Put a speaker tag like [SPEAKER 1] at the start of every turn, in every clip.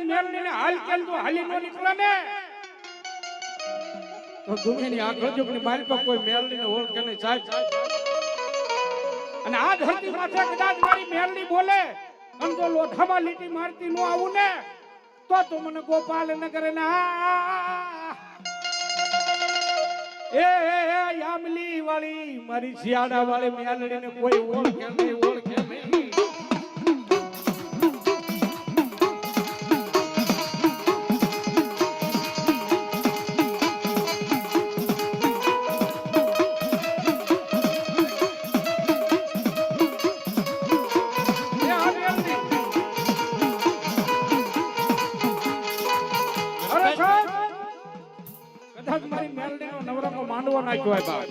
[SPEAKER 1] મેલડીને હાલ કેમ તો હાલી નો નીકળે ને તો દુનિયાની આ ગજબની મારી પર કોઈ મેલડીને ઓળખે નહીં સાહેબ અને આ ધરતી માથે કદાચ મારી મેલડી બોલે અને જો લોઠામાં લીટી મારતી નો આવું ને તો મને ગોપાલ નગર ને યામલી વાળી મારી શિયાળા વાળી મેલડીને કોઈ ઓળખે નહીં ઓળખે નહીં મારી મેલડીનો નવરંગો માંડવો નાખ્યો હોય બાપ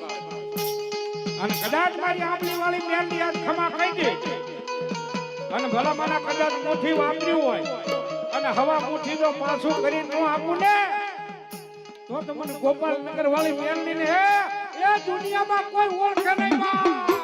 [SPEAKER 1] અને કદાચ મારી આંબલી વાળી મેલડી આજ ખમા ખાઈ દે અને ભલા માના કદાચ મુઠ્ઠી વાપર્યું હોય અને હવા મુઠ્ઠી જો પાછું કરી ન આપું ને તો મને ગોપાલ નગર વાળી મેલડીને એ દુનિયામાં કોઈ ઓળખે નહીં બા